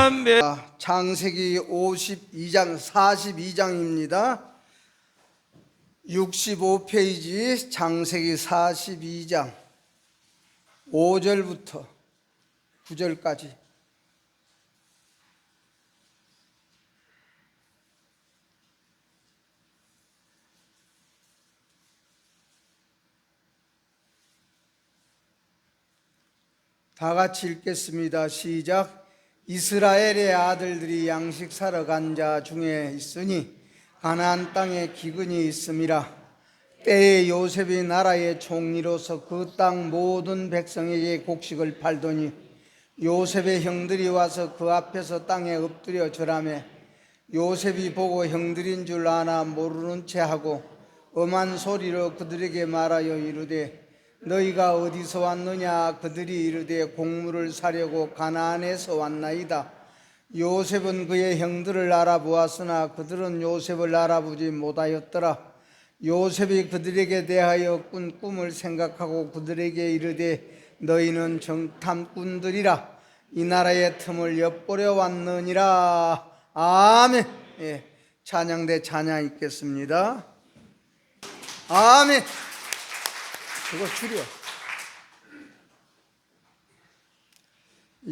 아멘. 창세기 52장 42장입니다. 65페이지 창세기 42장 5절부터 9절까지. 다 같이 읽겠습니다. 시작. 이스라엘의 아들들이 양식 사러 간 자 중에 있으니 가나안 땅에 기근이 있음이라. 때에 요셉이 나라의 총리로서 그 땅 모든 백성에게 곡식을 팔더니 요셉의 형들이 와서 그 앞에서 땅에 엎드려 절하매 요셉이 보고 형들인 줄 아나 모르는 채 하고 엄한 소리로 그들에게 말하여 이르되 너희가 어디서 왔느냐? 그들이 이르되 곡물을 사려고 가나안에서 왔나이다. 요셉은 그의 형들을 알아보았으나 그들은 요셉을 알아보지 못하였더라. 요셉이 그들에게 대하여 꾼 꿈을 생각하고 그들에게 이르되 너희는 정탐꾼들이라. 이 나라의 틈을 엿보려 왔느니라. 아멘. 찬양대 찬양 읽겠습니다. 아멘. 그거 줄여.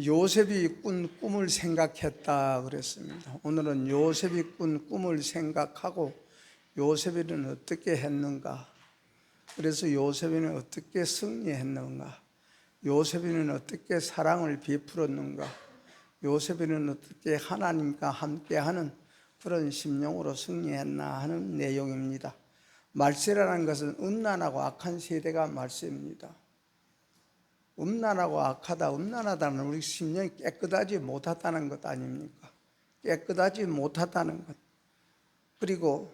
요셉이 꾼 꿈을 생각했다 그랬습니다. 오늘은 요셉이 꾼 꿈을 생각하고 요셉이는 어떻게 했는가, 그래서 요셉이는 어떻게 승리했는가, 요셉이는 어떻게 사랑을 베풀었는가, 요셉이는 어떻게 하나님과 함께하는 그런 심령으로 승리했나 하는 내용입니다. 말세라는 것은 음란하고 악한 세대가 말세입니다. 음란하고 악하다, 음란하다는 우리 심령이 깨끗하지 못하다는 것 아닙니까? 깨끗하지 못하다는 것. 그리고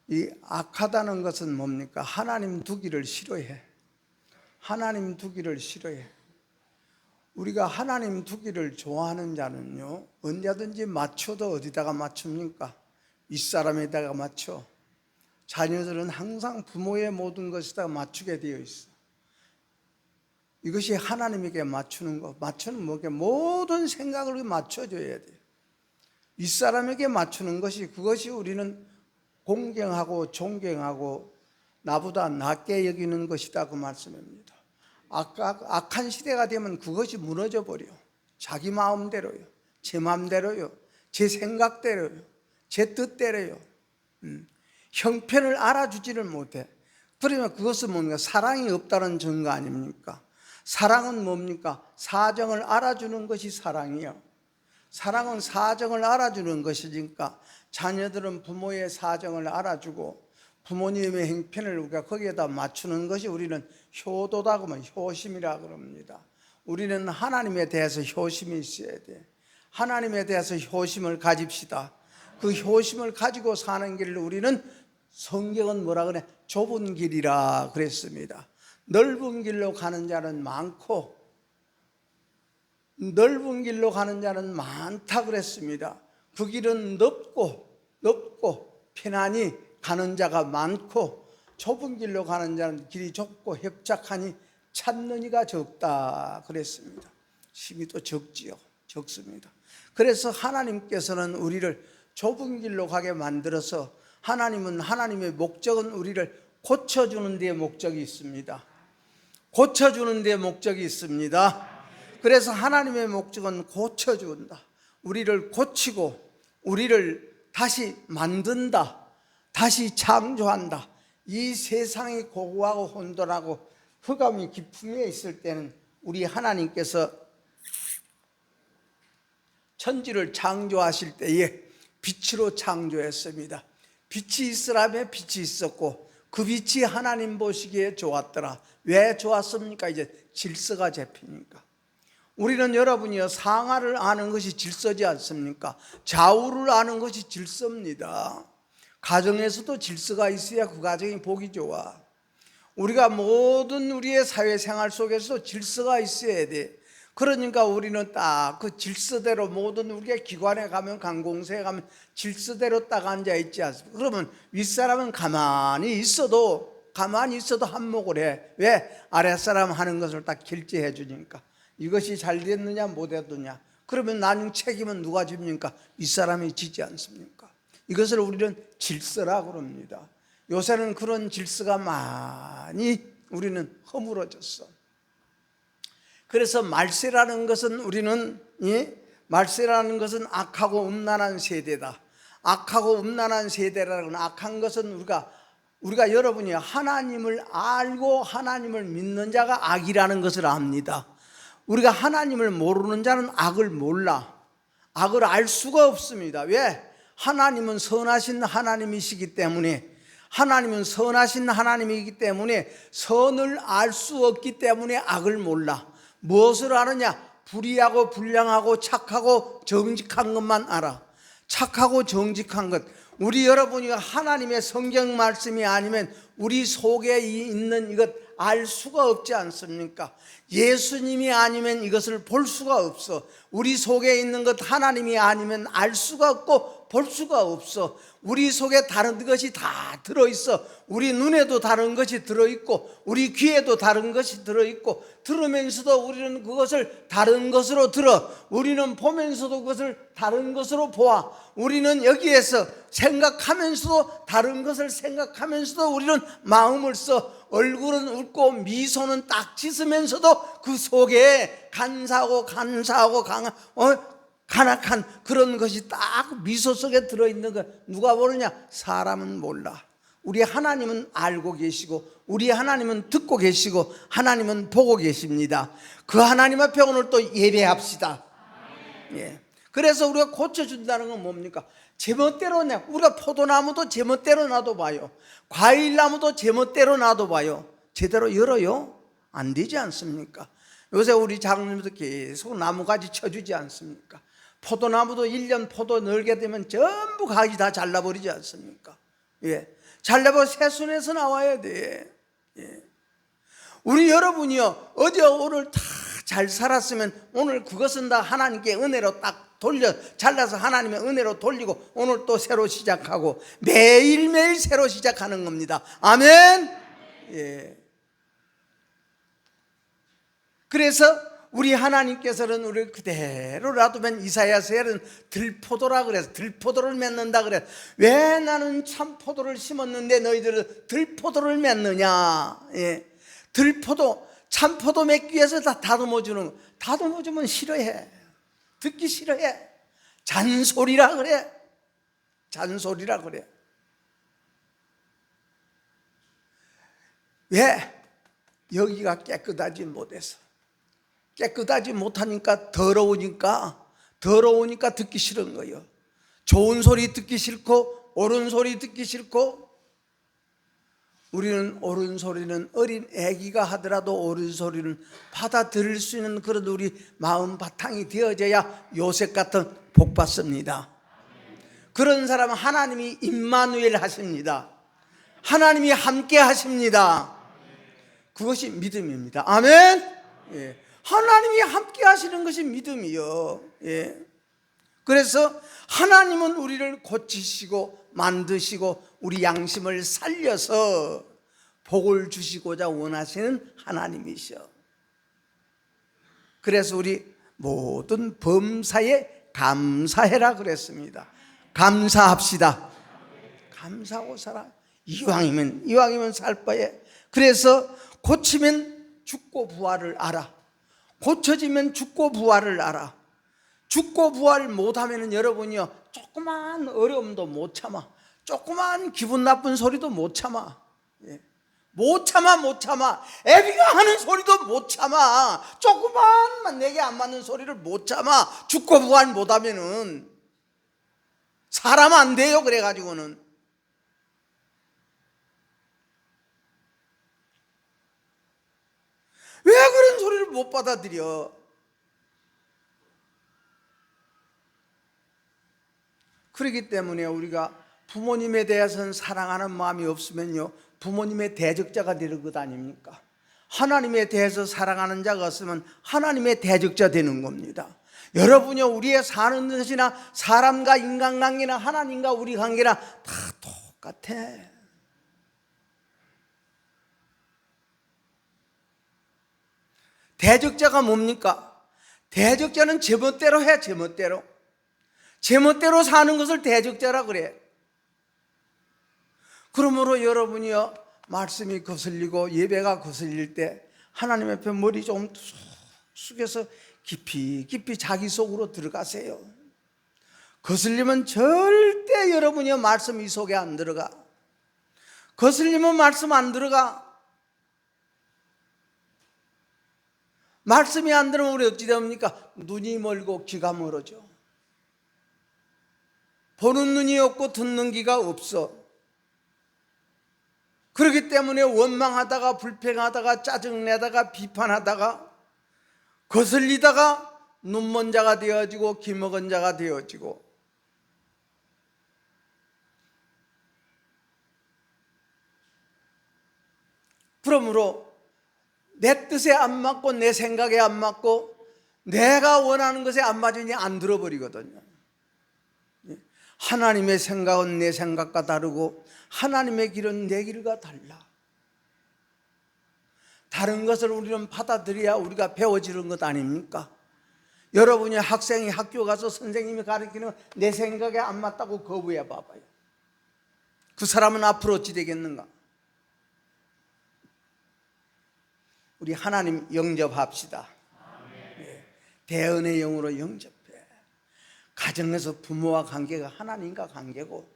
이 악하다는 것은 뭡니까? 하나님 두기를 싫어해. 하나님 두기를 싫어해. 우리가 하나님 두기를 좋아하는 자는요, 언제든지 맞춰도 어디다가 맞춥니까? 윗사람에다가 맞춰. 자녀들은 항상 부모의 모든 것에다 맞추게 되어 있어. 이것이 하나님에게 맞추는 것. 맞추는 뭐게? 모든 생각을 맞춰줘야 돼요. 윗사람에게 맞추는 것이, 그것이 우리는 공경하고 존경하고 나보다 낮게 여기는 것이다, 그 말씀입니다. 악한 시대가 되면 그것이 무너져 버려. 자기 마음대로요, 제 마음대로요, 제 생각대로요, 제 뜻대로요. 형편을 알아주지를 못해. 그러면 그것은 뭡니까? 사랑이 없다는 증거 아닙니까? 사랑은 뭡니까? 사정을 알아주는 것이 사랑이요. 사랑은 사정을 알아주는 것이니까 자녀들은 부모의 사정을 알아주고 부모님의 형편을 우리가 거기에다 맞추는 것이 우리는 효도다 그러면 효심이라 그럽니다. 우리는 하나님에 대해서 효심이 있어야 돼. 하나님에 대해서 효심을 가집시다. 그 효심을 가지고 사는 길을 우리는, 성경은 뭐라 그래? 좁은 길이라 그랬습니다. 넓은 길로 가는 자는 많고 넓은 길로 가는 자는 많다 그랬습니다. 그 길은 넓고 편안히 가는 자가 많고 좁은 길로 가는 자는 길이 좁고 협착하니 찾는 이가 적다 그랬습니다. 힘이 또 적습니다. 그래서 하나님께서는 우리를 좁은 길로 가게 만들어서, 하나님은, 하나님의 목적은 우리를 고쳐주는 데 목적이 있습니다. 고쳐주는 데 목적이 있습니다. 그래서 하나님의 목적은 고쳐준다. 우리를 고치고 우리를 다시 만든다. 다시 창조한다. 이 세상이 고고하고 혼돈하고 흑암이 깊음에 있을 때는 우리 하나님께서 천지를 창조하실 때에 빛으로 창조했습니다. 빛이 있으라며 빛이 있었고 그 빛이 하나님 보시기에 좋았더라. 왜 좋았습니까? 이제 질서가 잡히니까. 우리는 여러분이요, 상하를 아는 것이 질서지 않습니까? 좌우를 아는 것이 질서입니다. 가정에서도 질서가 있어야 그 가정이 보기 좋아. 우리가 모든 우리의 사회생활 속에서도 질서가 있어야 돼. 그러니까 우리는 딱 그 질서대로, 모든 우리가 기관에 가면, 관공서에 가면 질서대로 딱 앉아 있지 않습니까? 그러면 윗사람은 가만히 있어도 한몫을 해. 왜? 아랫사람 하는 것을 딱 결제해 주니까. 이것이 잘 됐느냐 못 됐느냐, 그러면 나중 책임은 누가 집니까? 윗사람이 지지 않습니까? 이것을 우리는 질서라고 그럽니다. 요새는 그런 질서가 많이 우리는 허물어졌어. 그래서 말세라는 것은 우리는 말세라는 것은 악하고 음란한 세대다. 악하고 음란한 세대라는 건, 악한 것은 우리가 여러분이 하나님을 알고 하나님을 믿는 자가 악이라는 것을 압니다. 우리가 하나님을 모르는 자는 악을 몰라. 악을 알 수가 없습니다. 왜? 하나님은 선하신 하나님이시기 때문에, 하나님은 선하신 하나님이기 때문에 선을 알 수 없기 때문에 악을 몰라. 무엇을 아느냐? 불의하고 불량하고 착하고 정직한 것만 알아. 착하고 정직한 것. 우리 여러분이 하나님의 성경 말씀이 아니면 우리 속에 있는 이것 알 수가 없지 않습니까? 예수님이 아니면 이것을 볼 수가 없어. 우리 속에 있는 것 하나님이 아니면 알 수가 없고 볼 수가 없어. 우리 속에 다른 것이 다 들어있어. 우리 눈에도 다른 것이 들어있고 우리 귀에도 다른 것이 들어있고, 들으면서도 우리는 그것을 다른 것으로 들어. 우리는 보면서도 그것을 다른 것으로 보아. 우리는 여기에서 생각하면서도 다른 것을 생각하면서도 우리는 마음을 써. 얼굴은 웃고 미소는 딱 짓으면서도 그 속에 간사하고 간악한 그런 것이 딱 미소 속에 들어있는 것 누가 모르냐? 사람은 몰라. 우리 하나님은 알고 계시고 우리 하나님은 듣고 계시고 하나님은 보고 계십니다. 그 하나님 앞에 오늘 또 예배합시다. 예. 그래서 우리가 고쳐준다는 건 뭡니까? 제멋대로 우리가 포도나무도 제멋대로 놔둬봐요. 과일나무도 제멋대로 놔둬봐요. 제대로 열어요? 안 되지 않습니까? 요새 우리 장로님도 계속 나무가지 쳐주지 않습니까? 포도나무도 1년 포도 늘게 되면 전부 가지 다 잘라버리지 않습니까? 예. 잘라버 새순에서 나와야 돼. 예. 우리 여러분이요, 어제 오늘 다 잘 살았으면 오늘 그것은 다 하나님께 은혜로 딱 잘라서 하나님의 은혜로 돌리고 오늘 또 새로 시작하고 매일매일 새로 시작하는 겁니다. 아멘. 예. 그래서 우리 하나님께서는 우리를 그대로 놔두면, 이사야서에는 들포도라 그래서 들포도를 맺는다 그래. 왜 나는 참포도를 심었는데 너희들은 들포도를 맺느냐? 예. 들포도, 참포도 맺기 위해서 다 다듬어주는 거. 다듬어주면 싫어해. 듣기 싫어해. 잔소리라 그래. 잔소리라 그래. 왜? 여기가 깨끗하지 못해서. 깨끗하지 못하니까 더러우니까 듣기 싫은 거예요. 좋은 소리 듣기 싫고 옳은 소리 듣기 싫고. 우리는 옳은 소리는 어린 아기가 하더라도 옳은 소리는 받아들일 수 있는 그런 우리 마음 바탕이 되어져야 요셉 같은 복 받습니다. 그런 사람은 하나님이 임마누엘 하십니다. 하나님이 함께 하십니다. 그것이 믿음입니다. 아멘. 예. 하나님이 함께 하시는 것이 믿음이요. 예. 그래서 하나님은 우리를 고치시고 만드시고 우리 양심을 살려서 복을 주시고자 원하시는 하나님이셔. 그래서 우리 모든 범사에 감사해라 그랬습니다. 감사합시다. 감사하고 살아. 이왕이면 살 바에. 그래서 고치면 죽고 부활을 알아. 고쳐지면 죽고 부활을 알아. 죽고 부활 못하면 여러분이요, 조그만 어려움도 못 참아. 조그만 기분 나쁜 소리도 못 참아. 예. 못 참아. 애비가 하는 소리도 못 참아. 조그만만 내게 안 맞는 소리를 못 참아. 죽고 부활 못하면은 사람 안 돼요. 그래가지고는. 왜 그런 소리를 못 받아들여? 그렇기 때문에 우리가 부모님에 대해서는 사랑하는 마음이 없으면요, 부모님의 대적자가 되는 것 아닙니까? 하나님에 대해서 사랑하는 자가 없으면 하나님의 대적자 되는 겁니다. 여러분요, 우리의 사는 것이나 사람과 인간관계나 하나님과 우리 관계나 다 똑같아. 대적자가 뭡니까? 대적자는 제멋대로 해. 제멋대로 사는 것을 대적자라 그래. 그러므로 여러분이요, 말씀이 거슬리고 예배가 거슬릴 때 하나님 앞에 머리 좀 숙여서 깊이 자기 속으로 들어가세요. 거슬리면 절대 여러분이요, 말씀 이 속에 안 들어가. 거슬리면 말씀 안 들어가. 말씀이 안 들어오면 우리 어찌 됩니까? 눈이 멀고 귀가 멀어져. 보는 눈이 없고 듣는 귀가 없어. 그렇기 때문에 원망하다가 불평하다가 짜증내다가 비판하다가 거슬리다가 눈먼 자가 되어지고 귀 먹은 자가 되어지고, 그러므로 내 뜻에 안 맞고 내 생각에 안 맞고 내가 원하는 것에 안 맞으니 안 들어버리거든요. 하나님의 생각은 내 생각과 다르고 하나님의 길은 내 길과 달라. 다른 것을 우리는 받아들여야 우리가 배워지는 것 아닙니까? 여러분이 학생이 학교 가서 선생님이 가르치는 내 생각에 안 맞다고 거부해 봐봐요. 그 사람은 앞으로 어찌 되겠는가? 우리 하나님 영접합시다. 대언의 영으로 영접해. 가정에서 부모와 관계가 하나님과 관계고,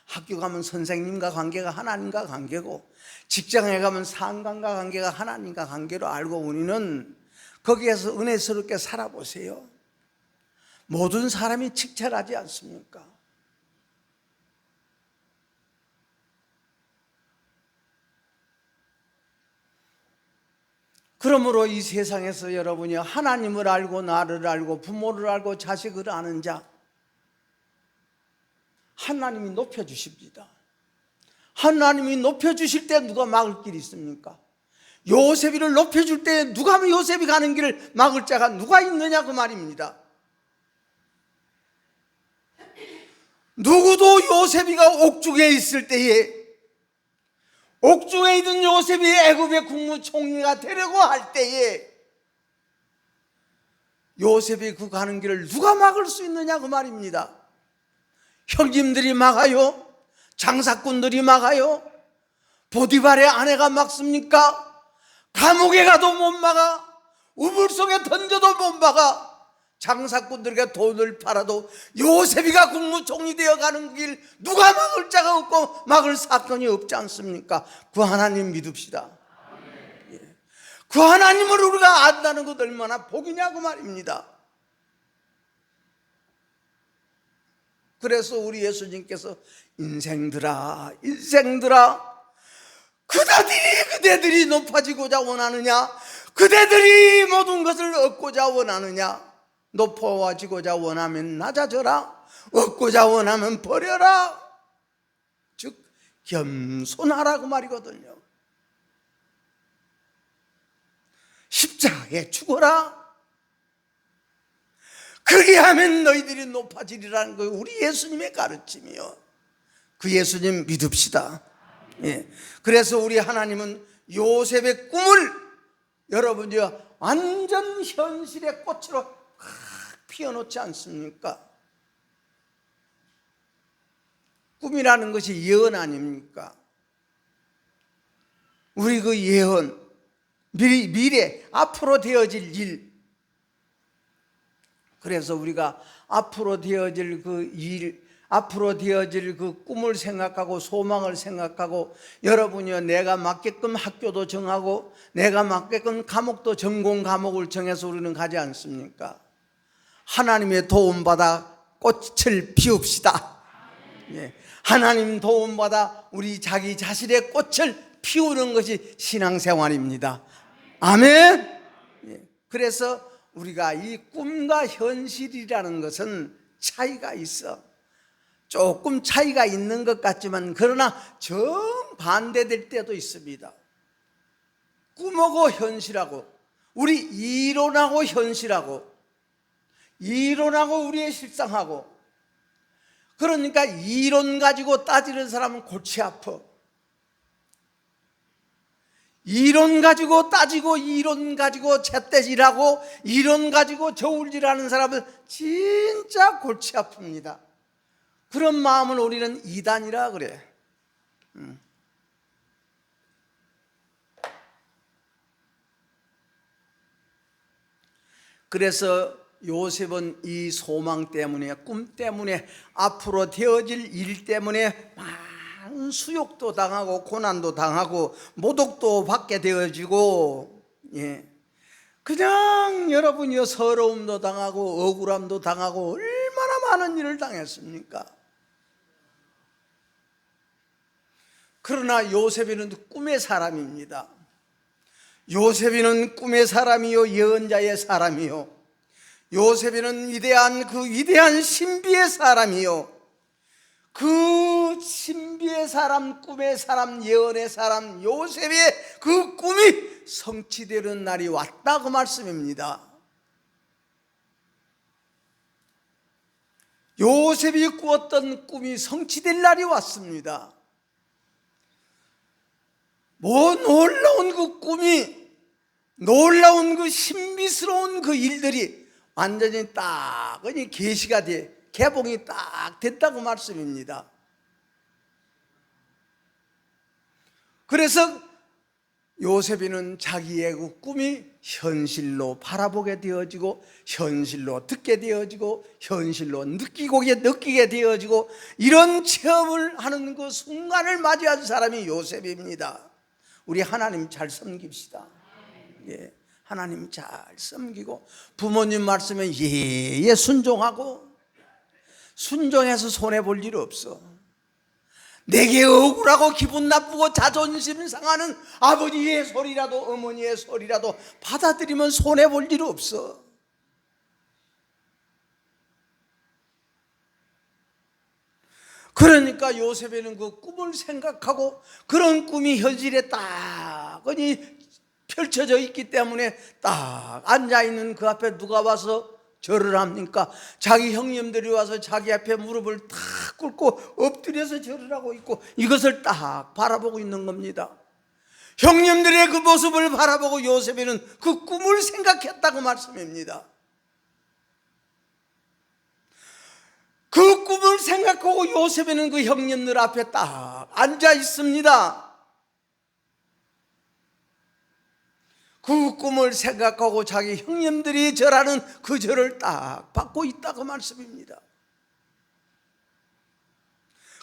학교 가면 선생님과 관계가 하나님과 관계고, 직장에 가면 상관과 관계가 하나님과 관계로 알고, 우리는 거기에서 은혜스럽게 살아보세요. 모든 사람이 칙철하지 않습니까? 그러므로 이 세상에서 여러분이 하나님을 알고 나를 알고 부모를 알고 자식을 아는 자, 하나님이 높여주십니다. 하나님이 높여주실 때 누가 막을 길이 있습니까? 요셉이를 높여줄 때 누가 요셉이 가는 길을 막을 자가 누가 있느냐 그 말입니다. 누구도 요셉이가 옥중에 있을 때에, 옥중에 있는 요셉이 애굽의 국무총리가 되려고 할 때에 요셉이 그 가는 길을 누가 막을 수 있느냐 그 말입니다. 형님들이 막아요? 장사꾼들이 막아요? 보디발의 아내가 막습니까? 감옥에 가도 못 막아. 우물 속에 던져도 못 막아. 장사꾼들에게 돈을 팔아도 요셉이가 국무총리 되어가는 길 누가 막을 자가 없고 막을 사건이 없지 않습니까? 그 하나님 믿읍시다. 그 하나님을 우리가 안다는 것 얼마나 복이냐고 말입니다. 그래서 우리 예수님께서 인생들아 그대들이 높아지고자 원하느냐? 그대들이 모든 것을 얻고자 원하느냐? 높아지고자 원하면 낮아져라. 얻고자 원하면 버려라. 즉 겸손하라고 말이거든요. 십자가에 죽어라. 그렇게 하면 너희들이 높아지리라는 거 우리 예수님의 가르침이요. 그 예수님 믿읍시다. 예. 그래서 우리 하나님은 요셉의 꿈을 여러분이 완전 현실의 꽃으로 피워놓지 않습니까? 꿈이라는 것이 예언 아닙니까? 우리 그 예언, 미래, 앞으로 되어질 일. 그래서 우리가 앞으로 되어질 그 일, 앞으로 되어질 그 꿈을 생각하고 소망을 생각하고, 여러분이요, 내가 맞게끔 학교도 정하고 내가 맞게끔 과목도 전공 과목을 정해서 우리는 가지 않습니까? 하나님의 도움받아 꽃을 피웁시다. 예. 하나님 도움받아 우리 자기 자신의 꽃을 피우는 것이 신앙생활입니다. 아멘. 예. 그래서 우리가 이 꿈과 현실이라는 것은 차이가 있어. 조금 차이가 있는 것 같지만 그러나 정반대될 때도 있습니다. 꿈하고 현실하고, 우리 이론하고 현실하고, 이론하고 우리의 실상하고. 그러니까 이론 가지고 따지는 사람은 골치 아파. 이론 가지고 따지고 이론 가지고 잿대질하고 이론 가지고 저울질하는 사람은 진짜 골치 아픕니다. 그런 마음을 우리는 이단이라 그래. 그래서 요셉은 이 소망 때문에, 꿈 때문에, 앞으로 되어질 일 때문에 많은 수욕도 당하고 고난도 당하고 모독도 받게 되어지고, 그냥 여러분이요, 서러움도 당하고 억울함도 당하고 얼마나 많은 일을 당했습니까? 그러나 요셉이는 꿈의 사람입니다. 요셉이는 꿈의 사람이요, 예언자의 사람이요, 요셉이는 위대한 신비의 사람이요, 그 신비의 사람, 꿈의 사람, 예언의 사람 요셉의 그 꿈이 성취되는 날이 왔다, 그 말씀입니다. 요셉이 꾸었던 꿈이 성취될 날이 왔습니다. 뭐 놀라운 그 꿈이, 놀라운 그 신비스러운 그 일들이 완전히 딱 계시가 돼, 개봉이 딱 됐다고 말씀입니다. 그래서 요셉이는 자기의 그 꿈이 현실로 바라보게 되어지고, 현실로 듣게 되어지고, 현실로 느끼게 되어지고, 이런 체험을 하는 그 순간을 맞이한 사람이 요셉입니다. 우리 하나님 잘 섬깁시다. 하나님 잘 섬기고 부모님 말씀에 예예 순종하고, 순종해서 손해볼 일 없어. 내게 억울하고 기분 나쁘고 자존심 상하는 아버지의 소리라도 어머니의 소리라도 받아들이면 손해볼 일 없어. 그러니까 요셉에는 그 꿈을 생각하고, 그런 꿈이 현실에 딱 펼쳐져 있기 때문에 딱 앉아있는 그 앞에 누가 와서 절을 합니까? 자기 형님들이 와서 자기 앞에 무릎을 탁 꿇고 엎드려서 절을 하고 있고, 이것을 딱 바라보고 있는 겁니다. 형님들의 그 모습을 바라보고 요셉에는 그 꿈을 생각했다고 말씀입니다. 그 꿈을 생각하고 요셉에는 그 형님들 앞에 딱 앉아 있습니다. 그 꿈을 생각하고 자기 형님들이 절하는 그 절을 딱 받고 있다고 말씀입니다.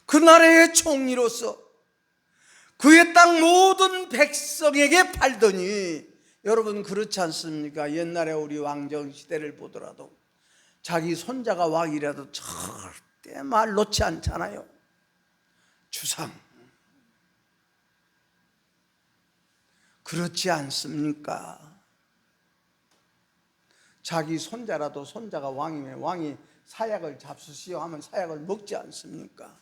그 나라의 총리로서 그의 땅 모든 백성에게 팔더니, 여러분 그렇지 않습니까? 옛날에 우리 왕정 시대를 보더라도 자기 손자가 왕이라도 절대 말 놓지 않잖아요. 주상, 그렇지 않습니까? 자기 손자라도, 손자가 왕이면 왕이 사약을 잡수시오 하면 사약을 먹지 않습니까?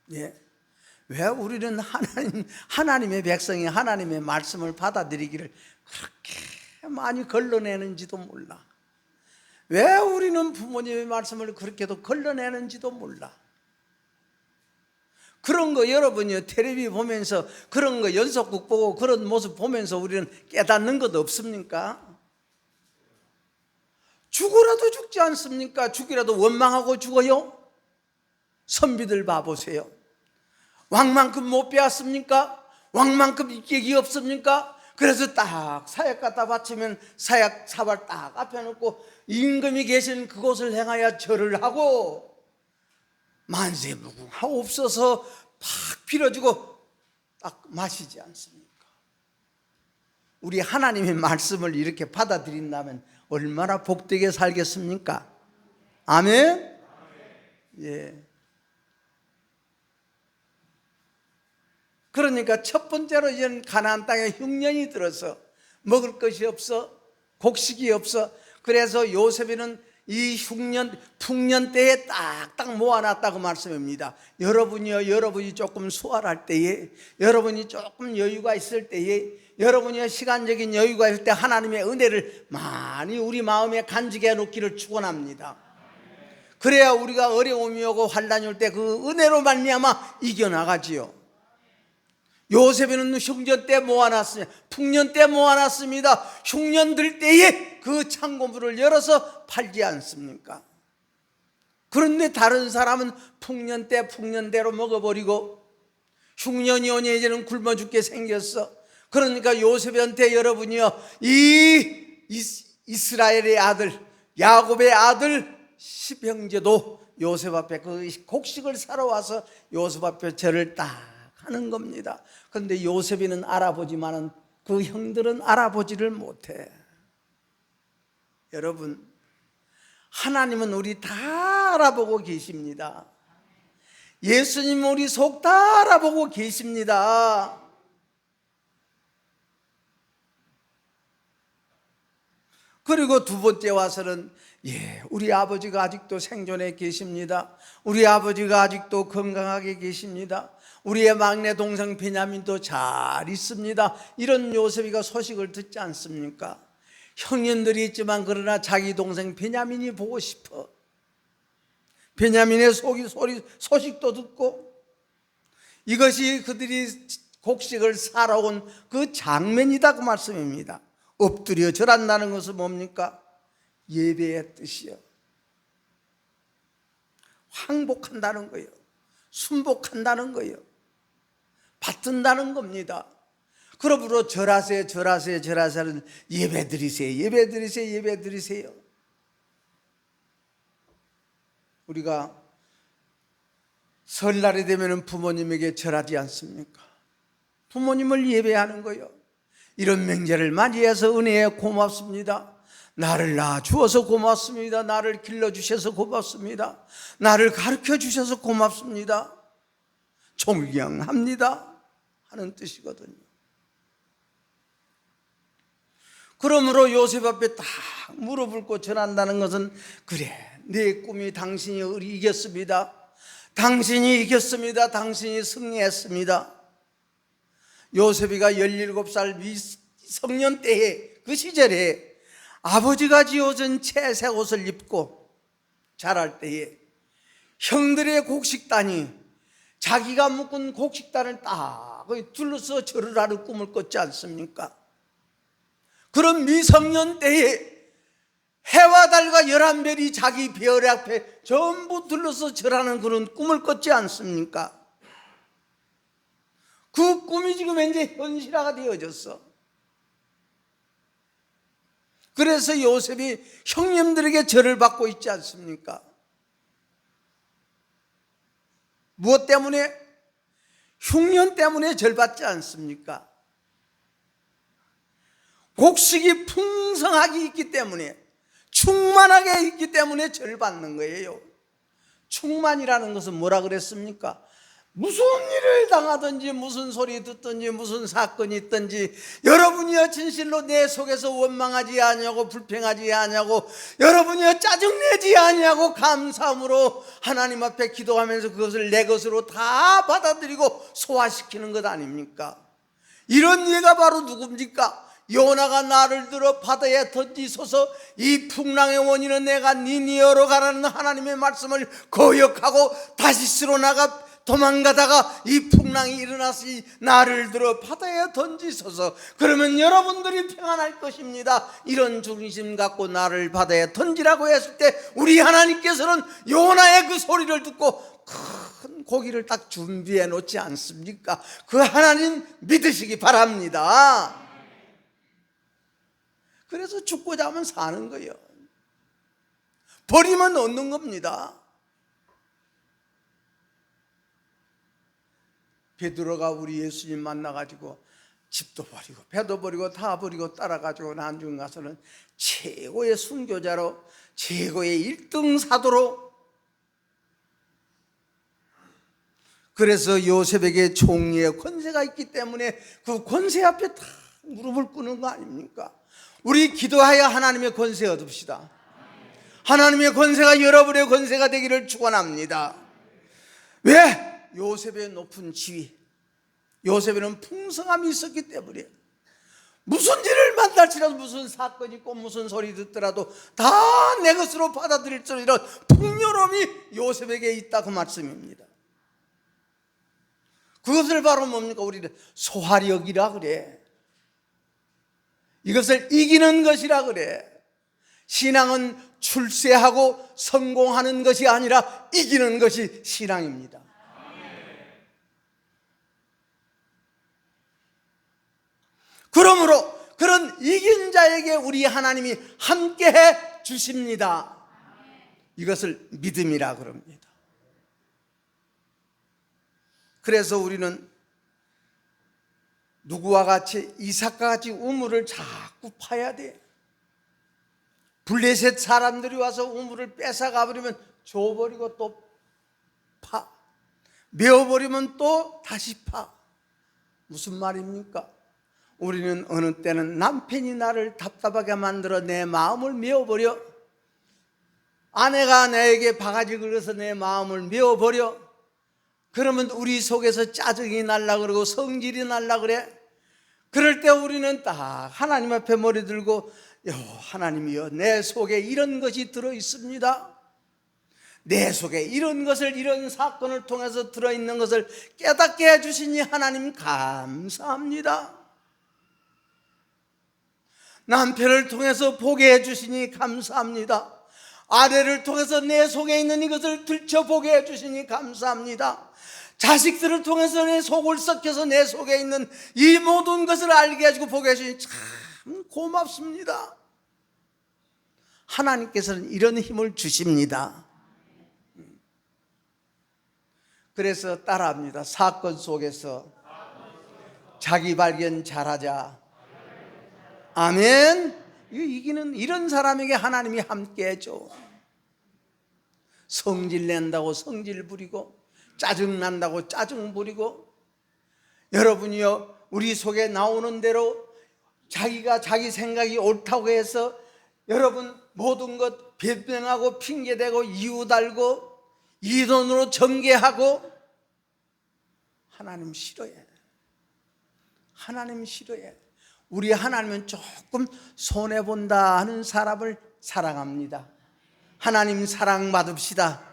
왜 우리는 하나님의 백성이 하나님의 말씀을 받아들이기를 그렇게 많이 걸러내는지도 몰라. 왜 우리는 부모님의 말씀을 그렇게도 걸러내는지도 몰라. 그런 거 여러분이 텔레비 보면서, 그런 거 연속극 보고 그런 모습 보면서 우리는 깨닫는 것 없습니까? 죽어라도 죽지 않습니까? 죽이라도 원망하고 죽어요? 선비들 봐보세요. 왕만큼 못 배웠습니까? 왕만큼 인격이 없습니까? 그래서 딱 사약 갖다 바치면 사약 사발 딱 앞에 놓고 임금이 계신 그곳을 향하여 절을 하고, 만세무궁하옵소서 팍 빌어주고 딱 마시지 않습니까? 우리 하나님의 말씀을 이렇게 받아들인다면 얼마나 복되게 살겠습니까? 아멘? 그러니까 첫 번째로 이제는 가나안 땅에 흉년이 들어서 먹을 것이 없어, 곡식이 없어. 그래서 요셉이는 이 풍년 때에 딱딱 모아놨다고 말씀입니다. 여러분이 조금 수월할 때에, 여러분이 조금 여유가 있을 때에, 여러분이 시간적인 여유가 있을 때 하나님의 은혜를 많이 우리 마음에 간직해 놓기를 축원합니다. 그래야 우리가 어려움이 오고 환난이 올 때 그 은혜로 말미암아 이겨나가지요. 요셉이는 흉년 때 모아놨습니다. 풍년 때 모아놨습니다. 흉년 들 때에 그 창고문을 열어서 팔지 않습니까? 그런데 다른 사람은 풍년 때 풍년대로 먹어버리고 흉년이 오니 이제는 굶어 죽게 생겼어. 그러니까 요셉한테 여러분이요, 이스라엘의 아들 야곱의 아들 십형제도 요셉 앞에 그 곡식을 사러 와서 요셉 앞에 절을 딱 하는 겁니다. 그런데 요셉이는 알아보지만은 그 형들은 알아보지를 못해. 여러분, 하나님은 우리 다 알아보고 계십니다. 예수님은 우리 속 다 알아보고 계십니다. 그리고 두 번째 와서는 우리 아버지가 아직도 생존해 계십니다. 우리 아버지가 아직도 건강하게 계십니다. 우리의 막내 동생 베냐민도 잘 있습니다. 이런 요셉이가 소식을 듣지 않습니까? 형님들이 있지만 그러나 자기 동생 베냐민이 보고 싶어. 베냐민의 소식도 듣고, 이것이 그들이 곡식을 사러 온 그 장면이다, 그 말씀입니다. 엎드려 절한다는 것은 뭡니까? 예배의 뜻이요, 항복한다는 거예요. 순복한다는 거예요. 받든다는 겁니다. 그러므로 절하세요, 절하세요, 절하세요는 예배 드리세요, 예배 드리세요, 예배 드리세요. 우리가 설날이 되면 부모님에게 절하지 않습니까? 부모님을 예배하는 거예요. 이런 명절을 맞이해서 은혜에 고맙습니다. 나를 낳아주어서 고맙습니다. 나를 길러주셔서 고맙습니다. 나를 가르쳐주셔서 고맙습니다. 존경합니다 하는 뜻이거든요. 그러므로 요셉 앞에 딱 무릎을 꿇고 절한다는 것은, 그래, 내 꿈이 당신이 이겼습니다. 당신이 이겼습니다. 당신이 승리했습니다. 요셉이가 17살 미성년 때에, 그 시절에 아버지가 지어준 채색 옷을 입고 자랄 때에 형들의 곡식단이 자기가 묶은 곡식단을 딱 둘러서 절을 하는 꿈을 꿨지 않습니까? 그런 미성년 때에 해와 달과 11별이 자기 별 앞에 전부 둘러서 절하는 그런 꿈을 꿨지 않습니까? 그 꿈이 지금 이제 현실화가 되어졌어. 그래서 요셉이 형님들에게 절을 받고 있지 않습니까? 무엇 때문에? 흉년 때문에 절받지 않습니까? 곡식이 풍성하게 있기 때문에, 충만하게 있기 때문에 절받는 거예요. 충만이라는 것은 뭐라 그랬습니까? 무슨 일을 당하든지, 무슨 소리 듣든지, 무슨 사건이 있든지 여러분이여 진실로 내 속에서 원망하지 아니하고 불평하지 아니하고 여러분이여 짜증내지 아니하고 감사함으로 하나님 앞에 기도하면서 그것을 내 것으로 다 받아들이고 소화시키는 것 아닙니까? 이런 예가 바로 누굽니까? 요나가 나를 들어 바다에 던지소서, 이 풍랑의 원인은 내가 니니어로 가라는 하나님의 말씀을 거역하고 다시스로 나가 도망가다가 이 풍랑이 일어났으니 나를 들어 바다에 던지소서. 그러면 여러분들이 평안할 것입니다. 이런 중심 갖고 나를 바다에 던지라고 했을 때 우리 하나님께서는 요나의 그 소리를 듣고 큰 고기를 딱 준비해 놓지 않습니까? 그 하나님 믿으시기 바랍니다. 그래서 죽고자 하면 사는 거예요. 버리면 얻는 겁니다. 베드로가 우리 예수님 만나가지고 집도 버리고 배도 버리고 다 버리고 따라가지고 나중 가서는 최고의 순교자로, 최고의 1등 사도로, 그래서 요셉에게 총리의 권세가 있기 때문에 그 권세 앞에 다 무릎을 꿇는 거 아닙니까? 우리 기도하여 하나님의 권세 얻읍시다. 하나님의 권세가 여러분의 권세가 되기를 축원합니다. 왜? 요셉의 높은 지위, 요셉에는 풍성함이 있었기 때문에 무슨 일을 만날지라도, 무슨 사건이 있고 무슨 소리 듣더라도 다 내 것으로 받아들일 수 있는 풍요로움이 요셉에게 있다, 그 말씀입니다. 그것을 바로 뭡니까? 우리는 소화력이라 그래. 이것을 이기는 것이라 그래. 신앙은 출세하고 성공하는 것이 아니라 이기는 것이 신앙입니다. 그러므로 그런 이긴 자에게 우리 하나님이 함께해 주십니다. 이것을 믿음이라 그럽니다. 그래서 우리는 누구와 같이 이삭과 같이 우물을 자꾸 파야 돼. 블레셋 사람들이 와서 우물을 뺏어가 버리면 줘버리고 또 파, 메어버리면 또 다시 파. 무슨 말입니까? 우리는 어느 때는 남편이 나를 답답하게 만들어 내 마음을 메어버려, 아내가 나에게 바가지 긁어서 내 마음을 메어버려. 그러면 우리 속에서 짜증이 날라 그러고 성질이 날라 그래. 그럴 때 우리는 딱 하나님 앞에 머리 들고, 하나님이여, 내 속에 이런 것이 들어있습니다. 내 속에 이런 것을, 이런 사건을 통해서 들어있는 것을 깨닫게 해주시니 하나님 감사합니다. 남편을 통해서 보게 해주시니 감사합니다. 아내를 통해서 내 속에 있는 이것을 들춰보게 해주시니 감사합니다. 자식들을 통해서 내 속을 썩혀서 내 속에 있는 이 모든 것을 알게 해주고 보게 해주시니 참 고맙습니다. 하나님께서는 이런 힘을 주십니다. 그래서 따라합니다. 사건 속에서 자기 발견 잘하자. 아멘. 이기는 이런 사람에게 하나님이 함께 해줘. 성질 낸다고 성질 부리고, 짜증 난다고 짜증 부리고, 여러분이요, 우리 속에 나오는 대로 자기가 자기 생각이 옳다고 해서 여러분 모든 것 변명하고 핑계대고 이유 달고 이돈으로 전개하고, 하나님 싫어해. 하나님 싫어해. 우리 하나님은 조금 손해본다 하는 사람을 사랑합니다. 하나님 사랑받읍시다.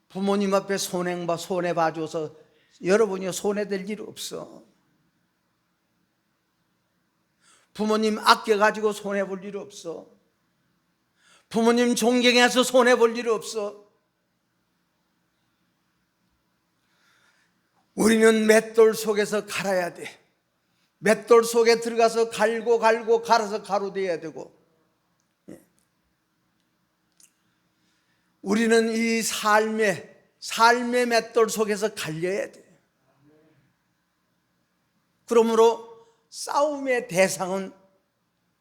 부모님 앞에 손해봐줘서 여러분이 손해될 일 없어. 부모님 아껴가지고 손해볼 일 없어. 부모님 존경해서 손해볼 일 없어. 우리는 맷돌 속에서 갈아야 돼. 맷돌 속에 들어가서 갈고 갈아서 가루 돼야 되고, 우리는 이 삶의 맷돌 속에서 갈려야 돼. 그러므로 싸움의 대상은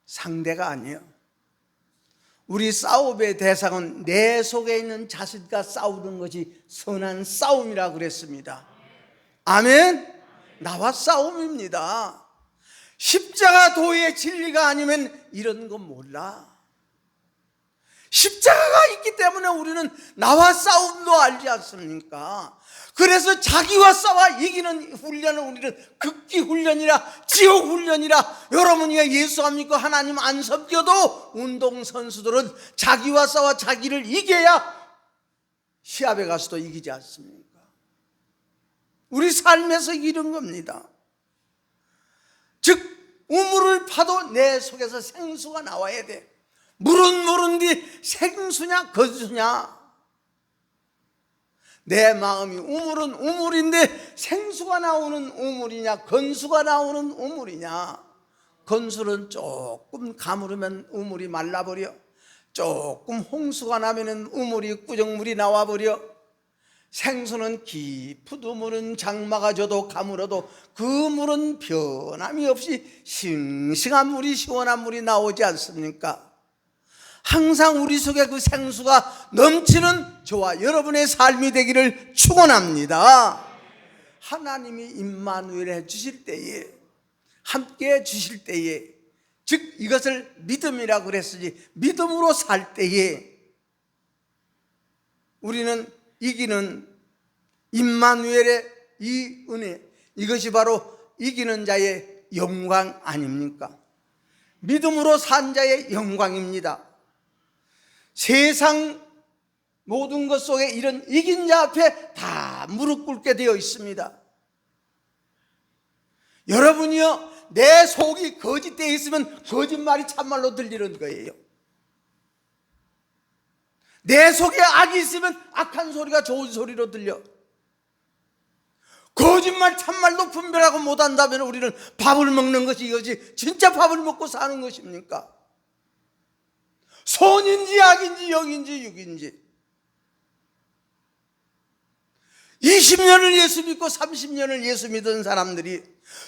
상대가 아니에요. 우리 싸움의 대상은 내 속에 있는 자신과 싸우는 것이 선한 싸움이라 그랬습니다. 아멘. 나와 싸움입니다. 십자가 도의 진리가 아니면 이런 건 몰라. 십자가가 있기 때문에 우리는 나와 싸움도 알지 않습니까? 그래서 자기와 싸워 이기는 훈련을 우리는 극기 훈련이라, 지옥 훈련이라. 여러분이 예수 안 믿고 하나님 안 섬겨도 운동선수들은 자기와 싸워 자기를 이겨야 시합에 가서도 이기지 않습니까? 우리 삶에서 이런 겁니다. 즉 우물을 파도 내 속에서 생수가 나와야 돼. 물은 물은디 생수냐 건수냐. 내 마음이 우물은 우물인데 생수가 나오는 우물이냐 건수가 나오는 우물이냐. 건수는 조금 가무르면 우물이 말라버려. 조금 홍수가 나면 우물이 꾸정물이 나와버려. 생수는 깊은 우물은 장마가 져도 가물어도 그 물은 변함이 없이 싱싱한 물이, 시원한 물이 나오지 않습니까? 항상 우리 속에 그 생수가 넘치는 저와 여러분의 삶이 되기를 축원합니다. 하나님이 임마누엘 해주실 때에, 함께 해주실 때에, 즉 이것을 믿음이라고 그랬으니 믿음으로 살 때에 우리는 이기는 임마누엘의 이 은혜, 이것이 바로 이기는 자의 영광 아닙니까? 믿음으로 산 자의 영광입니다. 세상 모든 것 속에 이런 이긴 자 앞에 다 다 무릎 꿇게 되어 있습니다. 여러분이요, 내 속이 거짓되어 있으면 거짓말이 참말로 들리는 거예요. 내 속에 악이 있으면 악한 소리가 좋은 소리로 들려. 거짓말 참말로 분별하고 못한다면 우리는 밥을 먹는 것이 이것이 진짜 밥을 먹고 사는 것입니까? 선인지 악인지 영인지 육인지 20년을 예수 믿고 30년을 예수 믿은 사람들이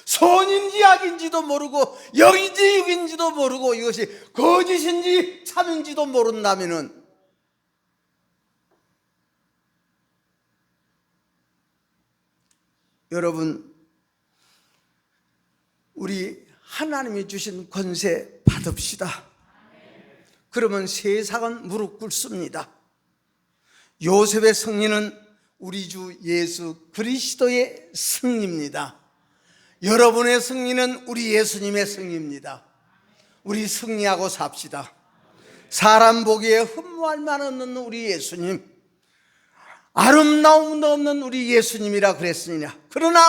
선인지 악인지도 모르고 영인지 육인지도 모르고 이것이 거짓인지 참인지도 모른다면은 여러분, 우리 하나님이 주신 권세 받읍시다. 그러면 세상은 무릎 꿇습니다. 요셉의 승리는 우리 주 예수 그리스도의 승리입니다. 여러분의 승리는 우리 예수님의 승리입니다. 우리 승리하고 삽시다. 사람 보기에 흠모할 만 없는 우리 예수님, 아름다움도 없는 우리 예수님이라 그랬으니라. 그러나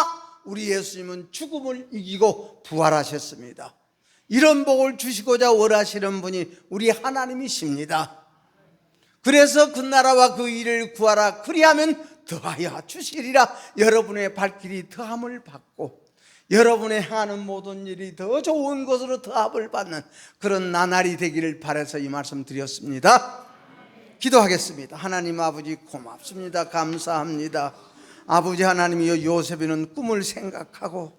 우리 예수님은 죽음을 이기고 부활하셨습니다. 이런 복을 주시고자 원하시는 분이 우리 하나님이십니다. 그래서 그 나라와 그 일을 구하라. 그리하면 더하여 주시리라. 여러분의 발길이 더함을 받고 여러분의 행하는 모든 일이 더 좋은 것으로 더함을 받는 그런 나날이 되기를 바라서 이 말씀 드렸습니다. 기도하겠습니다. 하나님 아버지 고맙습니다. 감사합니다. 아버지 하나님이여, 요셉이는 꿈을 생각하고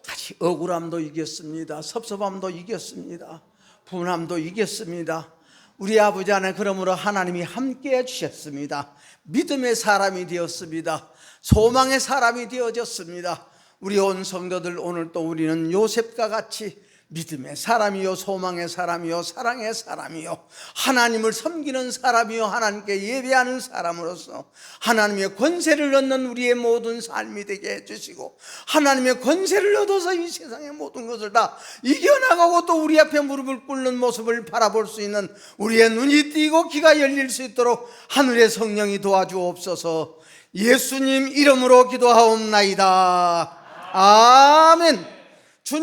같이 억울함도 이겼습니다. 섭섭함도 이겼습니다. 분함도 이겼습니다. 우리 아버지 안에 그러므로 하나님이 함께해 주셨습니다. 믿음의 사람이 되었습니다. 소망의 사람이 되어졌습니다. 우리 온 성도들 오늘 또 우리는 요셉과 같이 믿음의 사람이요, 소망의 사람이요, 사랑의 사람이요, 하나님을 섬기는 사람이요, 하나님께 예배하는 사람으로서 하나님의 권세를 얻는 우리의 모든 삶이 되게 해주시고 하나님의 권세를 얻어서 이 세상의 모든 것을 다 이겨나가고 또 우리 앞에 무릎을 꿇는 모습을 바라볼 수 있는 우리의 눈이 띄고 귀가 열릴 수 있도록 하늘의 성령이 도와주옵소서. 예수님 이름으로 기도하옵나이다. 아멘.